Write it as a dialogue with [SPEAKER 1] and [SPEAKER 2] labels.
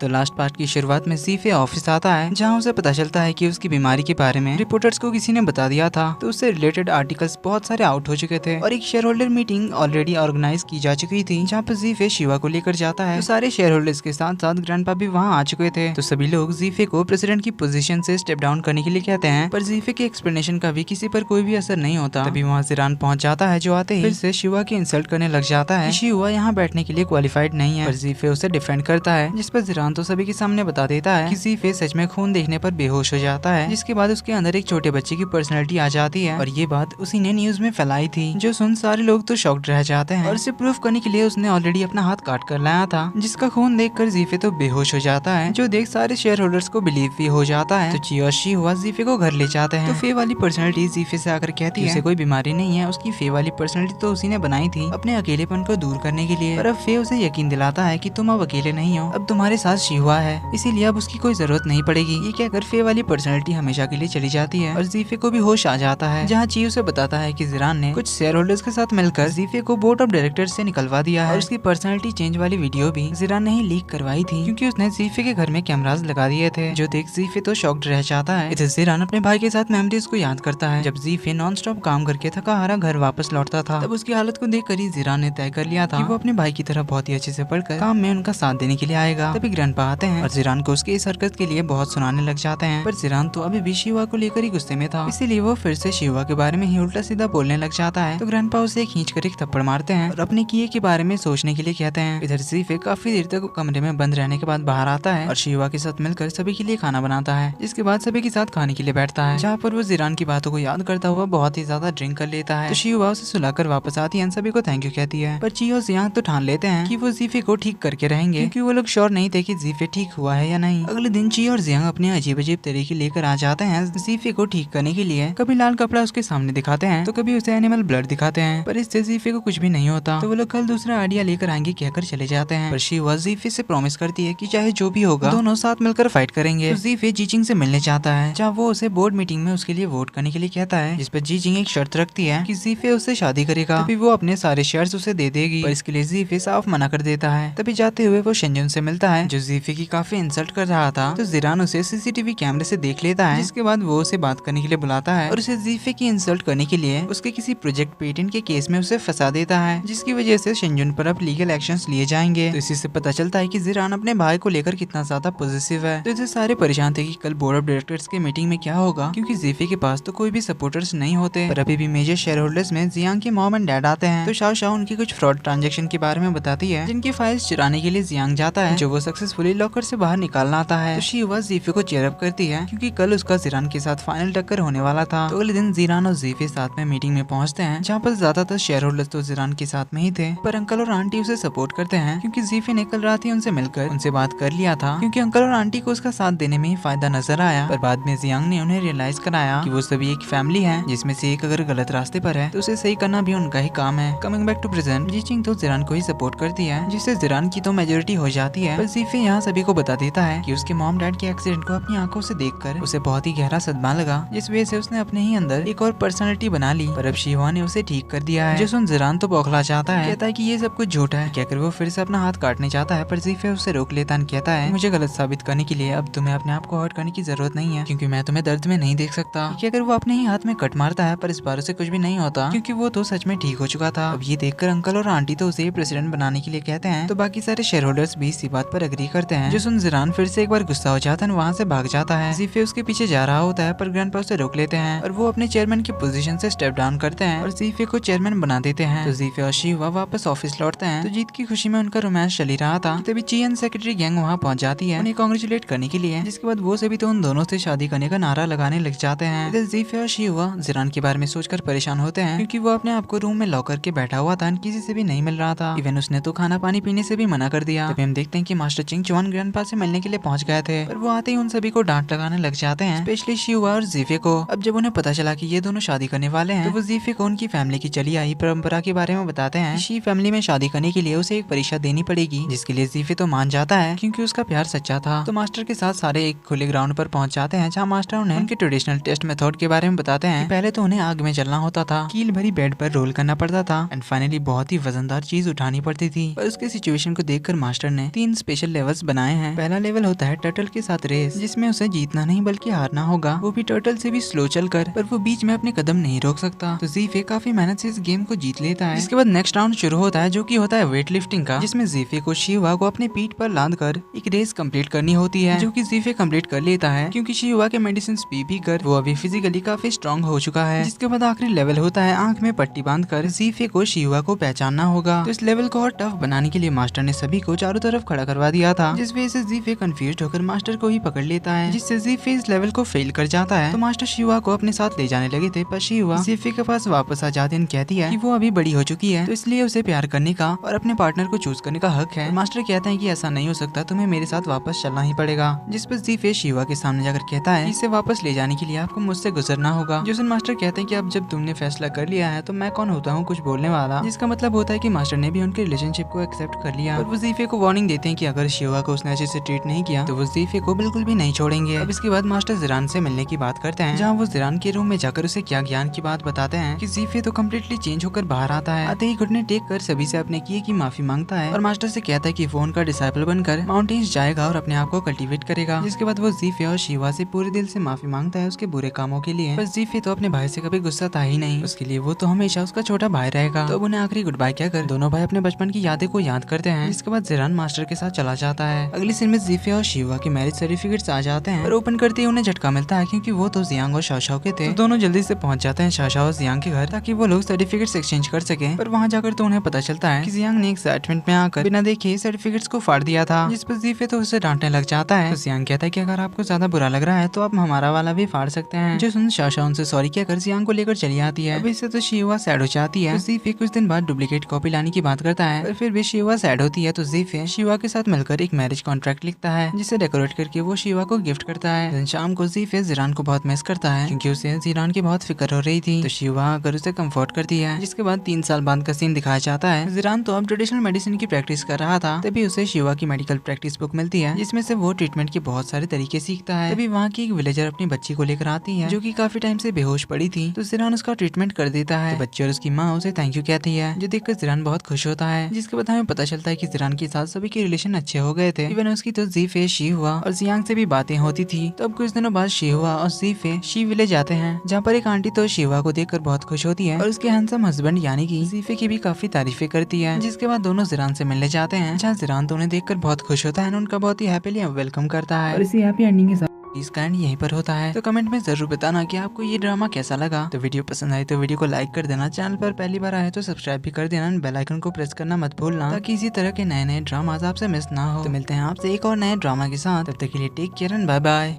[SPEAKER 1] तो last part की शुरुआत में जीफे ऑफिस आता है, जहाँ उसे पता चलता है कि उसकी बीमारी के बारे में रिपोर्टर्स को किसी ने बता दिया था। तो उससे रिलेटेड आर्टिकल्स बहुत सारे आउट हो चुके थे और एक shareholder meeting already organise की जा चुकी थी, जहाँ पर जीफे शिवा को लेकर जाता है। तो सारे शेयर होल्डर्स के साथ साथ ग्रैंडपा भी वहाँ आ चुके थे। तो सभी लोग जीफे को प्रेसिडेंट की पोजीशन से स्टेप डाउन करने के लिए कहते हैं, पर जीफे के एक्सप्लेनेशन का भी किसी पर कोई भी असर नहीं होता। तभी वहाँ जिरान पहुंच जाता है, जो आते ही फिर से शिवा की इंसल्ट करने लग जाता है। शिवा यहाँ बैठने के लिए क्वालिफाइड नहीं है, पर जीफे उसे डिफेंड करता है, जिस पर जिरान तो सभी के सामने बता देता है कि जीफे सच में खून देखने पर बेहोश हो जाता है। जिसके बाद उसके अंदर एक छोटे बच्चे की पर्सनैलिटी आ जाती है और ये बात उसी ने न्यूज में फैलाई थी, जो सुन सारे लोग तो शॉक्ड रह जाते हैं। और इसे प्रूफ करने के लिए उसने ऑलरेडी अपना हाथ काट कर लाया था, जिसका खून देखकर जीफे तो बेहोश हो जाता है, जो देख सारे शेयर होल्डर्स को बिलीव भी हो जाता है। तो ची और शी हुआ जीफे को घर ले जाते हैं। तो फे वाली पर्सनैलिटी जीफे से आकर कहती है उसे कोई बीमारी नहीं है, उसकी फे वाली पर्सनैलिटी तो उसी ने बनाई थी अपने अकेलेपन को दूर करने के लिए। पर अब फे उसे यकीन दिलाता है कि तुम अब अकेले नहीं हो, अब तुम्हारे साथ शिवा है, इसीलिए अब उसकी कोई जरूरत नहीं पड़ेगी। ये कहकर फे वाली पर्सनैलिटी हमेशा के लिए चली जाती है और जीफे को भी होश आ जाता है, जहाँ ची उसे बताता है कि जिरान ने कुछ शेयर होल्डर्स के साथ मिलकर जीफे को बोर्ड ऑफ डायरेक्टर्स से निकलवा दिया है। और उसकी पर्सनैलिटी चेंज वाली वीडियो भी जिरान ने ही लीक करवाई थी, क्योंकि उसने जीफे के घर में कैमरास लगा दिए थे, जो देख जीफे तो शॉक्ड रह जाता है। इधर जिरान अपने भाई के साथ मेमोरीज को याद करता है, जब जीफे नॉन स्टॉप काम करके थका हारा घर वापस लौटता था। तब उसकी हालत को देख कर ही जिरान ने तय कर लिया था कि वो अपने भाई की तरह बहुत ही अच्छे से पढ़कर काम में उनका साथ देने के लिए आएगा। तभी ग्रैंडपा आते हैं और जिरान को उसके इस हरकत के लिए बहुत सुनाने लग जाते हैं, पर जिरान तो अभी भी शिवा को लेकर ही गुस्से में था, इसीलिए वो फिर से शिवा के बारे में ही उल्टा सीधा बोलने लग जाता है। तो ग्रैंडपा उसे खींच कर एक थप्पड़ मारते हैं और अपने किए के बारे में सोचने के लिए कहते हैं। इधर जीफे काफी देर तक कमरे में बंद रहने के बाद बाहर आता है और शिवा के साथ मिलकर सभी के लिए खाना बनाता है, जिसके बाद सभी के साथ खाने के लिए बैठता है, जहाँ पर वो जिरान की बातों को याद करता हुआ बहुत ही ज्यादा ड्रिंक कर लेता है। तो शिवा उसे सुलाकर वापस आती है, सभी को थैंक यू कहती है, पर ची और जियांग तो ठान लेते हैं कि वो जीफे को ठीक करके रहेंगे, क्योंकि वो लोग श्योर नहीं थे कि जीफे ठीक हुआ है या नहीं। अगले दिन ची और जियांग अपने अजीब अजीब तरीके लेकर आ जाते हैं जीफे को ठीक करने के लिए। कभी लाल कपड़ा उसके सामने दिखाते हैं, तो कभी उसे एनिमल ब्लड दिखाते हैं, पर इससे जीफे को कुछ भी नहीं होता। तो वो लोग कल दूसरा आइडिया लेकर आएंगे कहकर चले जाते हैं। पर शिवा जीफे से प्रॉमिस करती है कि चाहे जो भी होगा दोनों साथ मिलकर फाइट करेंगे। तो जीफे जीचिंग से मिलने चाहता है, जहाँ वो उसे बोर्ड मीटिंग में उसके लिए वोट करने के लिए कहता है, जिस पर जीचिंग एक शर्त रखती है कि जीफे उससे शादी करेगा, तभी वो अपने सारे शेयर्स उसे दे देगी, पर इसके लिए जीफे साफ मना कर देता है। तभी जाते हुए वो शेंजुन से मिलता है, जो जीफे की काफी इंसल्ट कर रहा था। तो जिरान उसे सीसीटीवी कैमरे से देख लेता है, जिसके बाद वो उसे बात करने के लिए बुलाता है और उसे जीफे की इंसल्ट करने के लिए उसके किसी प्रोजेक्ट पेटेंट के केस में उसे फंसा देता है, जिसकी वजह से शेंजुन पर अब लीगल एक्शंस लिए जाएंगे। तो इसी से पता चलता है कि जिरान अपने भाई को लेकर कितना ज्यादा पॉजिटिव है। तो इसे सारे परेशान थे कि कल बोर्ड ऑफ डायरेक्टर्स की मीटिंग में क्या होगा, क्योंकि जीफे के पास तो कोई भी सपोर्टर्स नहीं होते। पर अभी भी मेजर शेयर होल्डर्स में जियांग के मॉम एंड डैड आते हैं। तो शाओ शाओ उनकी कुछ फ्रॉड ट्रांजेक्शन के बारे में बताती है, जिनकी फाइल्स चुराने के लिए जियांग जाता है, जो वो सक्सेसफुली लॉकर से बाहर निकालना आता है। तो शिवा जीफे को चेयर अप करती है, क्योंकि कल उसका जिरान के साथ फाइनल टक्कर होने वाला था। तो अगले दिन जिरान और जीफे साथ में मीटिंग में पहुंचते हैं, जहाँ पर ज्यादातर शेयर होल्डर्स तो जिरान के साथ में ही थे, पर अंकल और आंटी उसे सपोर्ट करते हैं, क्योंकि जीफे ने कल रात ही उनसे मिलकर उनसे बात कर लिया था, क्योंकि अंकल और आंटी को उसका साथ देने में ही फायदा नजर आया। पर बाद में जियांग ने उन्हें रियलाइज कराया कि वो सभी एक फैमिली है, जिसमें से एक अगर गलत रास्ते पर है तो उसे सही करना भी उनका ही काम है। कमिंग बैक टू प्रेजेंट, जीचिंग तो जिरान को ही सपोर्ट करती है, जिससे जिरान की तो मेजोरिटी हो जाती है। पर जीफे यहाँ सभी को बता देता है कि उसके मॉम डैड के एक्सीडेंट को अपनी आंखों से देखकर उसे बहुत ही गहरा सदमा लगा, जिस वजह से उसने अपने ही अंदर एक और पर्सनालिटी बना ली। पर अब शिवा ने उसे ठीक कर दिया है, जो सुन जिरान तो बौखला जाता है, कहता है कि ये सब कुछ झूठा है। कहकर वो फिर से अपना हाथ काटने चाहता है, पर जीफे उसे रोक लेता है, कहता है मुझे गलत साबित करने के लिए अब तुम्हें अपने आप को हर्ट करने की जरूरत नहीं है, क्योंकि मैं तुम्हें दर्द में नहीं देख सकता। कहकर वो अपने ही हाथ में कट मारता है, पर इस बार उसे कुछ भी नहीं होता, क्योंकि वो तो सच में ठीक हो चुका था। अब ये देखकर अंकल और आंटी तो उसे प्रेसिडेंट बनाने के लिए कहते हैं। तो बाकी सारे शेयर होल्डर्स भी इसी बात पर एग्री करते हैं, जो सुन जिरान फिर से एक बार गुस्सा हो जाता है, वहाँ से भाग जाता है। जीफे उसके पीछे जा रहा होता है, पर ग्रैंडपा उसे रोक लेते हैं और वो अपने चेयरमैन की पोजीशन से स्टेप डाउन करते हैं और जीफे को चेयरमैन बना देते हैं। तो जीफे और शिवा वापस ऑफिस लौटते हैं। तो जीत की खुशी में उनका रोमांस चल ही रहा था, तभी ची एंड सेक्रेटरी गैंग वहाँ पहुंच जाती है उन्हें कांग्रेचुलेट करने के लिए, जिसके बाद वो सभी तो उन दोनों से शादी करने का नारा लगाने लग जाते हैं। इधर जीफे और शिवा जिरान के बारे में सोचकर परेशान होते हैं, क्योंकि वो अपने आप को रूम में लॉक करके बैठा हुआ था, किसी से भी नहीं मिल रहा था। इवन उसने तो खाना पानी पीने से भी मना कर दिया। तभी हम देखते हैं कि मास्टर चिंग चुआन ग्रैंडपा से मिलने के लिए पहुंच गए थे, पर वो आते ही उन सभी को डांट लगाने लग जाते हैं, स्पेशली शिवा और जीफे को। अब जब उन्हें पता चला कि ये दोनों शादी करने वाले हैं, तो वो जीफे को उनकी फैमिली की चली आई परंपरा के बारे में बताते हैं। शी फैमिली में शादी करने के लिए उसे एक परीक्षा देनी पड़ेगी, जिसके लिए जीफे तो मान जाता है, क्योंकि उसका प्यार सच्चा था। तो मास्टर के साथ सारे एक खुले ग्राउंड पर पहुंच जाते हैं, जहाँ मास्टर उन्हें उनके ट्रेडिशनल टेस्ट मेथड के बारे में बताते हैं। पहले तो उन्हें आग में जलना होता था, कील भरी बेड पर रोल करना पड़ता था, एंड फाइनली बहुत ही वजनदार चीज उठानी पड़ती थी। पर उसके सिचुएशन को देखकर मास्टर ने 3 स्पेशल लेवल लेवल्स बनाए हैं। पहला लेवल होता है टर्टल के साथ रेस, जिसमें उसे जीतना नहीं बल्कि हारना होगा, वो भी टर्टल से भी स्लो चलकर, पर वो बीच में अपने कदम नहीं रोक सकता। तो ज़ीफे काफी मेहनत से इस गेम को जीत लेता है। इसके बाद नेक्स्ट राउंड शुरू होता है, जो कि होता है वेट लिफ्टिंग का, जिसमें ज़ीफे को शिवा को अपनी पीठ पर लाद कर एक रेस कंप्लीट करनी होती है, जो कि ज़ीफे कंप्लीट कर लेता है क्योंकि शिवा के मेडिसिन पी कर वो अभी फिजिकली काफी स्ट्रॉन्ग हो चुका है। जिसके बाद आखिरी लेवल होता है आंख में पट्टी बांधकर ज़ीफे को शिवा को पहचानना होगा। तो इस लेवल को और टफ बनाने के लिए मास्टर ने सभी को चारों तरफ खड़ा करवा दिया था, जिस वजह से ज़ीफे कंफ्यूज होकर मास्टर को ही पकड़ लेता है, जिससे ज़ीफे इस लेवल को फेल कर जाता है। तो मास्टर शिवा को अपने साथ ले जाने लगे थे, पर शिवा ज़ीफे के पास वापस आ जाते हैं, कहती है कि वो अभी बड़ी हो चुकी है, तो इसलिए उसे प्यार करने का और अपने पार्टनर को चूज करने का हक है। मास्टर कहते हैं कि ऐसा नहीं हो सकता, तुम्हें मेरे साथ वापस चलना ही पड़ेगा। जिस पर ज़ीफे शिवा के सामने जाकर कहता है इसे वापस ले जाने के लिए आपको मुझसे गुजरना होगा। जो मास्टर कहते हैं कि अब जब तुमने फैसला कर लिया है तो मैं कौन होता हूँ कुछ बोलने वाला, जिसका मतलब होता है कि मास्टर ने भी उनके रिलेशनशिप को एक्सेप्ट कर लिया। और वो ज़ीफे को वार्निंग देते हैं कि अगर शिवा को उसने अच्छे से ट्रीट नहीं किया तो वो ज़ीफे को बिल्कुल भी नहीं छोड़ेंगे। अब इसके बाद मास्टर ज़ीरान से मिलने की बात करते हैं, जहाँ वो ज़ीरान के रूम में जाकर उसे क्या ज्ञान की बात बताते हैं कि ज़ीफे तो कम्प्लीटली चेंज होकर बाहर आता है। आते ही घुटने टेक कर सभी से अपने किए की माफी मांगता है और मास्टर से कहता है कि वो उनका डिसाइपल बनकर माउंटेन्स जाएगा और अपने आप को कल्टीवेट करेगा। जिसके बाद वो ज़ीफे और शिवा से पूरे दिल से माफी मांगता है उसके बुरे कामों के लिए। पर ज़ीफे तो अपने भाई से कभी गुस्सा था ही नहीं, उसके लिए वो तो हमेशा उसका छोटा भाई रहेगा। तो अब उन्हें आखिरी गुड बाय कहकर दोनों भाई अपने बचपन की यादें को याद करते हैं। इसके बाद ज़ीरान मास्टर के साथ चला जाता है। अगली सीन में ज़ीफे और शिवा के मैरिज सर्टिफिकेट्स आ जाते हैं, पर ओपन करते ही उन्हें झटका मिलता है क्योंकि वो तो जियांग और शाओशाओ के थे। तो दोनों जल्दी से पहुंच जाते हैं शाओशाओ और जियांग के घर, ताकि वो लोग सर्टिफिकेट्स एक्सचेंज कर सके। पर वहाँ जाकर तो उन्हें पता चलता है कि जियांग ने एक्साइटमेंट में आकर बिना देखे सर्टिफिकेट्स को फाड़ दिया था, जिस पर ज़ीफे तो उसे डांटने लग जाता है। तो जियांग कहता है कि अगर आपको ज्यादा बुरा लग रहा है तो आप हमारा वाला भी फाड़ सकते हैं। जो सुन शाओशाओ उनसे सॉरी कहकर जियांग को लेकर चली आती है। अब इससे तो शिवा सैड हो जाती है। तो ज़ीफे कुछ दिन बाद डुप्लीकेट कॉपी लाने की बात करता है, पर फिर भी शिवा सैड होती है। तो ज़ीफे शिवा के साथ मिलकर एक मैरिज कॉन्ट्रैक्ट लिखता है, जिसे डेकोरेट करके वो शिवा को गिफ्ट करता है। दिन शाम को ज़ीफे ज़ीरान को बहुत मिस करता है क्योंकि उसे ज़ीरान की बहुत फिक्र हो रही थी। तो शिवा आकर उसे कंफर्ट करती है। जिसके बाद 3 साल बाद का सीन दिखाया जाता है। ज़ीरान तो अब ट्रेडिशनल मेडिसिन की प्रैक्टिस कर रहा था, तभी उसे शिवा की मेडिकल प्रैक्टिस बुक मिलती है, जिसमें से वो ट्रीटमेंट के बहुत सारे तरीके सीखता है। तभी वहाँ की एक विलेजर अपनी बच्ची को लेकर आती है, जो कि काफी टाइम से बेहोश पड़ी थी। तो ज़ीरान उसका ट्रीटमेंट कर देता है। तो बच्ची और उसकी माँ उसे थैंक यू कहती है, जो देखकर ज़ीरान बहुत खुश होता है। जिसके बाद हमें पता चलता है कि ज़ीरान के साथ सभी के रिलेशन अच्छे हो गए थे। इवन उसकी तो ज़ीफे शिवा और जियांग से भी बातें होती थी। तो अब कुछ दिनों बाद शिवा और ज़ीफे शी विलेज जाते हैं, जहाँ पर एक आंटी तो शिवा को देखकर बहुत खुश होती है और उसके हैंडसम हस्बैंड यानी कि ज़ीफे की भी काफी तारीफें करती है। जिसके बाद दोनों ज़ीरान से मिलने जाते हैं, जहाँ ज़ीरान तो उन्हें देखकर बहुत खुश होता है और उनका बहुत ही हैप्पीली वेलकम करता है। और इसी हैप्पी एंडिंग के साथ इसका एंड यहीं पर होता है। तो कमेंट में जरूर बताना कि आपको ये ड्रामा कैसा लगा। तो वीडियो पसंद आई तो वीडियो को लाइक कर देना, चैनल पर पहली बार आए तो सब्सक्राइब भी कर देना, बेल आइकन को प्रेस करना मत भूलना, ताकि इसी तरह के नए नए ड्रामास आपसे मिस ना हो। तो मिलते हैं आपसे एक और नए ड्रामा के साथ, तब तक के लिए take care and bye bye.